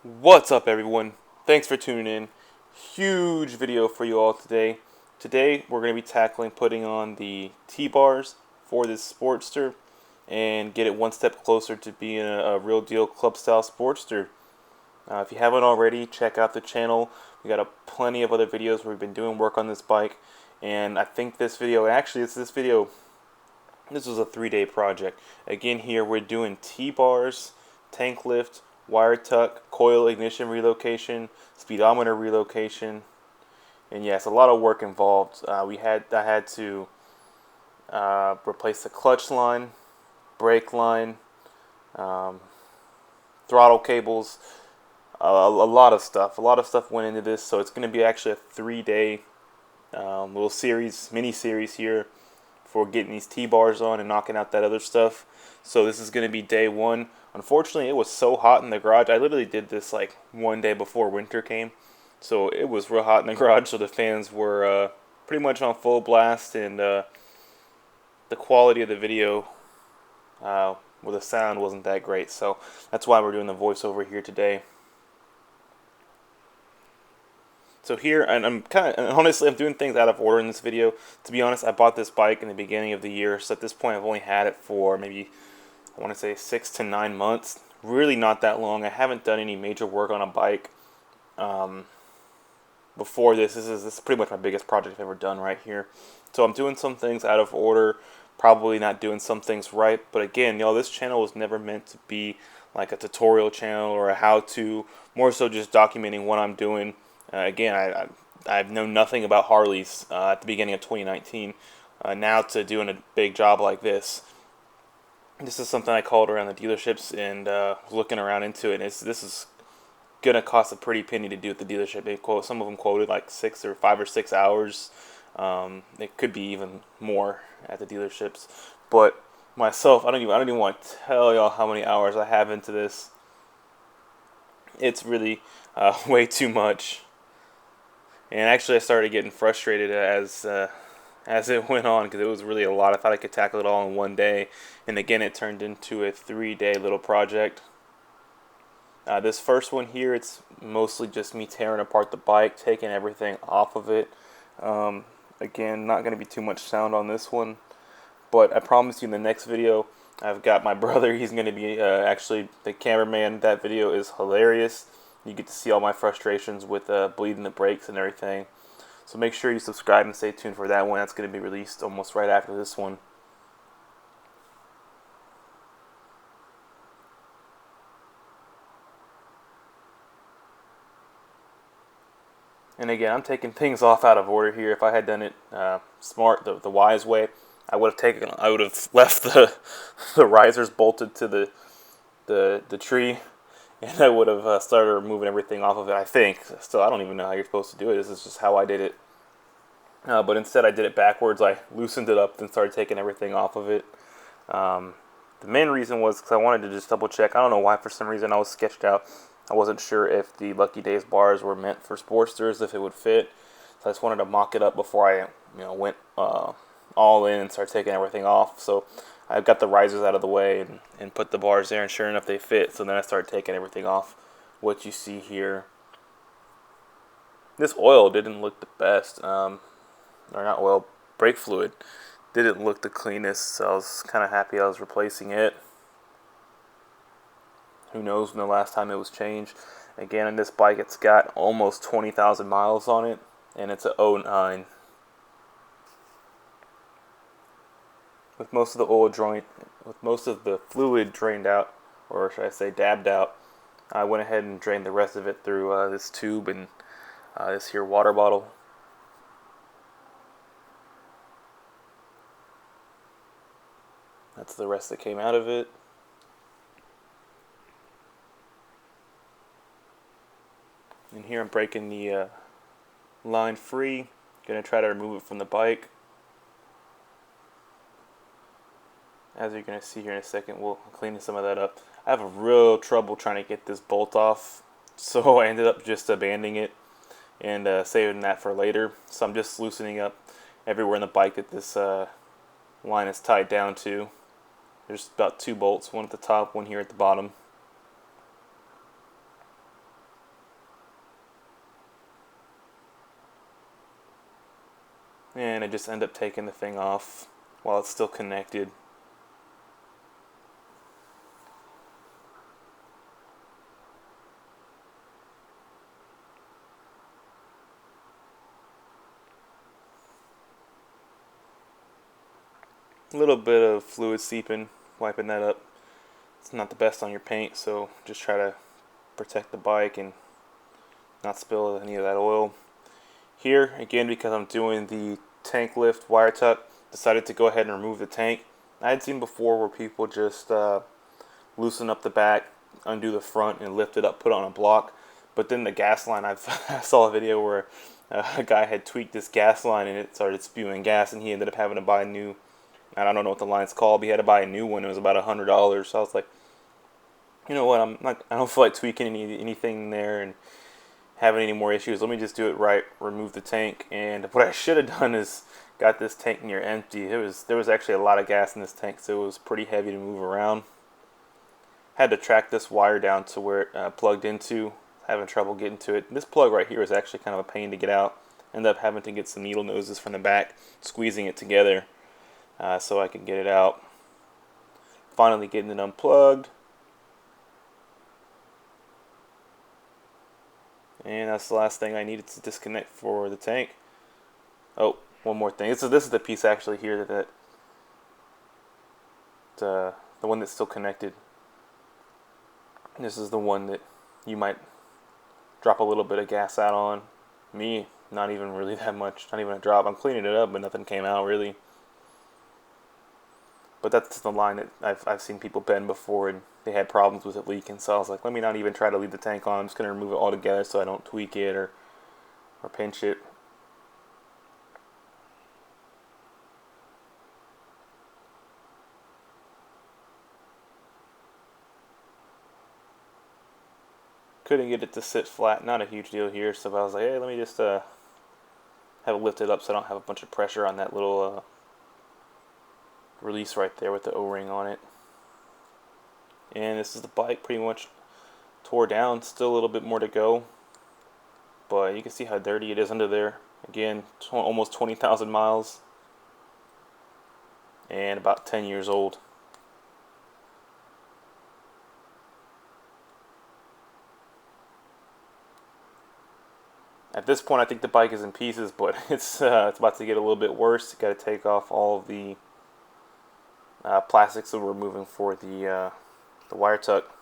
What's up, everyone? Thanks for tuning in. Huge video for you all today. Today we're going to be tackling putting on the T-bars for this Sportster and get it one step closer to being a real deal club style Sportster. If you haven't already, check out the channel. We got plenty of other videos where we've been doing work on this bike, and I think this video, this was a 3-day project. Again, here we're doing T-bars, tank lift, wire tuck, coil ignition relocation, speedometer relocation, and yes, a lot of work involved. I had to replace the clutch line, brake line, um, throttle cables, a lot of stuff. A lot of stuff went into this, so it's going to be actually a 3-day little mini series here for getting these T-bars on and knocking out that other stuff. So this is going to be day one. Unfortunately, it was so hot in the garage. I literally did this like one day before winter came. So it was real hot in the garage, so the fans were pretty much on full blast, and the quality of the video with the sound wasn't that great. So that's why we're doing the voiceover here today. So here, and honestly, I'm doing things out of order in this video. To be honest, I bought this bike in the beginning of the year, so at this point I've only had it for maybe, I want to say 6 to 9 months. Really not that long. I haven't done any major work on a bike before this. This is pretty much my biggest project I've ever done right here. So I'm doing some things out of order, probably not doing some things right. But again, y'all, this channel was never meant to be like a tutorial channel or a how-to, more so just documenting what I'm doing. Again, I've known nothing about Harleys at the beginning of 2019. Now to doing a big job like this. This is something I called around the dealerships and looking around into it. This is gonna cost a pretty penny to do at the dealership. Some of them quoted like 5 or 6 hours. It could be even more at the dealerships. But myself, I don't even want to tell y'all how many hours I have into this. It's really way too much. And actually, I started getting frustrated as it went on, because it was really a lot. I thought I could tackle it all in one day, and again, it turned into a 3-day little project. This first one here, it's mostly just me tearing apart the bike, taking everything off of it. Again, not going to be too much sound on this one, but I promise you in the next video, I've got my brother. He's going to be actually the cameraman. That video is hilarious. You get to see all my frustrations with bleeding the brakes and everything. So make sure you subscribe and stay tuned for that one. That's going to be released almost right after this one. And again, I'm taking things off out of order here. If I had done it smart, the wise way, I would have left the risers bolted to the tree, and I would have started removing everything off of it, I think. Still, I don't even know how you're supposed to do it. This is just how I did it. But instead, I did it backwards. I loosened it up, then started taking everything off of it. The main reason was because I wanted to just double check. I don't know why, for some reason, I was sketched out. I wasn't sure if the Lucky Days bars were meant for Sportsters, if it would fit. So I just wanted to mock it up before I went all in and started taking everything off. So I got the risers out of the way and put the bars there, and sure enough, they fit. So then I started taking everything off. What you see here. This oil didn't look the best. Or not oil, brake fluid didn't look the cleanest. So I was kind of happy I was replacing it. Who knows when the last time it was changed. Again, on this bike, it's got almost 20,000 miles on it, and it's a '09. With most of the fluid drained out, or should I say dabbed out, I went ahead and drained the rest of it through this tube and this here water bottle. That's the rest that came out of it. And here I'm breaking the line free. Gonna try to remove it from the bike. As you're gonna see here in a second, we'll clean some of that up. I have a real trouble trying to get this bolt off, so I ended up just abandoning it and saving that for later. So I'm just loosening up everywhere in the bike that this line is tied down to. There's about 2 bolts, one at the top, one here at the bottom. and I just end up taking the thing off while it's still connected. A little bit of fluid seeping, wiping that up. It's not the best on your paint, so just try to protect the bike and not spill any of that oil. Here, again, because I'm doing the tank lift wire tuck, decided to go ahead and remove the tank. I had seen before where people just loosen up the back, undo the front, and lift it up, put it on a block. But then the gas line, I saw a video where a guy had tweaked this gas line and it started spewing gas, and he ended up having to buy a new, I don't know what the line's called, but he had to buy a new one. It was about $100. So I was like, you know what, I don't feel like tweaking anything there and having any more issues. Let me just do it right, remove the tank. And what I should have done is got this tank near empty. There was actually a lot of gas in this tank, so it was pretty heavy to move around. Had to track this wire down to where it plugged into. Having trouble getting to it. This plug right here is actually kind of a pain to get out. End up having to get some needle noses from the back, squeezing it together so I can get it out. Finally getting it unplugged. And that's the last thing I needed to disconnect for the tank. Oh, one more thing. This is the piece actually here that the one that's still connected. This is the one that you might drop a little bit of gas out on. Me, not even really that much. Not even a drop. I'm cleaning it up, but nothing came out really. But that's the line that I've seen people bend before, and they had problems with it leaking. So I was like, let me not even try to leave the tank on. I'm just going to remove it all together so I don't tweak it or pinch it. Couldn't get it to sit flat. Not a huge deal here. So I was like, hey, let me just have it lifted up so I don't have a bunch of pressure on that little release right there with the O-ring on it. And this is the bike pretty much tore down. Still a little bit more to go, but you can see how dirty it is under there. Again, almost 20,000 miles and about 10 years old. At this point, I think the bike is in pieces, but it's about to get a little bit worse. Got to take off all of the plastics that we're removing for the wire tuck.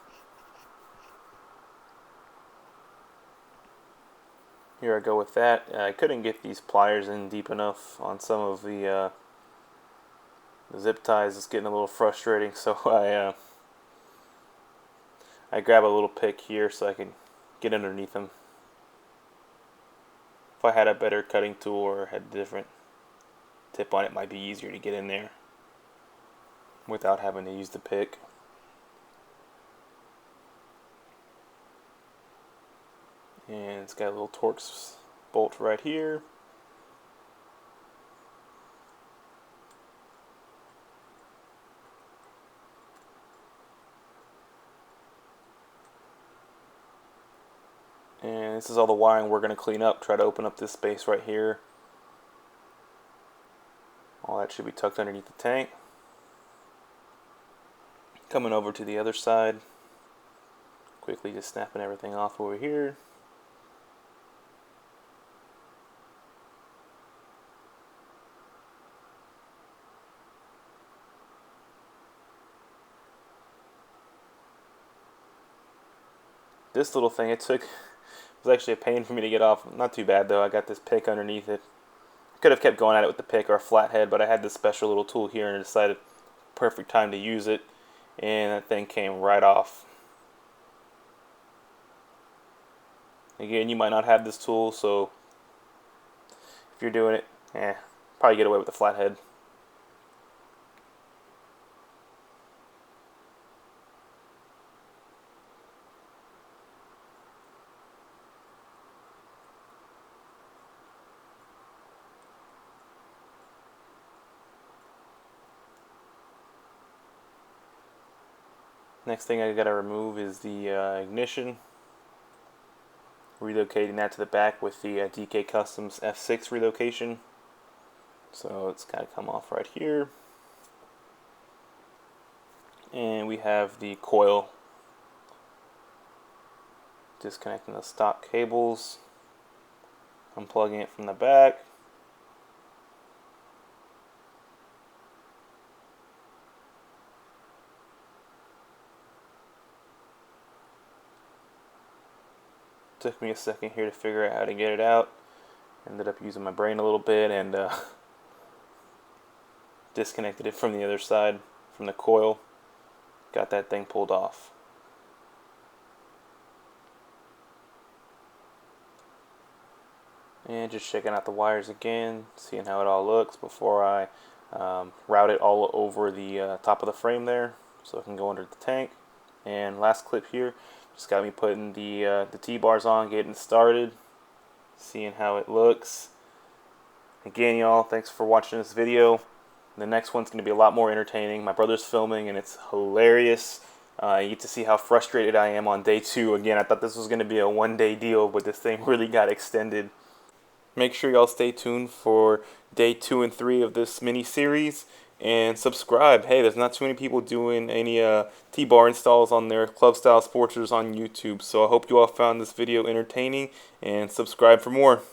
Here I go with that. I couldn't get these pliers in deep enough on some of the zip ties. It's getting a little frustrating, so I grab a little pick here so I can get underneath them. If I had a better cutting tool or had a different tip on it, it might be easier to get in there without having to use the pick. And it's got a little Torx bolt right here. And this is all the wiring we're going to clean up. Try to open up this space right here. All that should be tucked underneath the tank. Coming over to the other side. Quickly just snapping everything off over here. This little thing, it was actually a pain for me to get off. Not too bad though. I got this pick underneath it. Could have kept going at it with the pick or a flathead, but I had this special little tool here and I decided perfect time to use it, and that thing came right off. Again, you might not have this tool, so if you're doing it, probably get away with the flathead. Next thing I gotta remove is the ignition. Relocating that to the back with the DK Customs F6 relocation. So it's got to come off right here. And we have the coil. Disconnecting the stock cables. Unplugging it from the back. Took me a second here to figure out how to get it out. Ended up using my brain a little bit and disconnected it from the other side, from the coil. Got that thing pulled off. And just checking out the wires again, seeing how it all looks before I route it all over the top of the frame there so it can go under the tank. And last clip here, just got me putting the T-bars on, getting started, seeing how it looks. Again, y'all, thanks for watching this video. The next one's going to be a lot more entertaining. My brother's filming and it's hilarious. You get to see how frustrated I am on day 2. Again, I thought this was going to be a one-day deal, but this thing really got extended. Make sure y'all stay tuned for day 2 and 3 of this mini-series. And subscribe. Hey, there's not too many people doing any T-bar installs on their club style Sportsters on YouTube. So I hope you all found this video entertaining, and subscribe for more.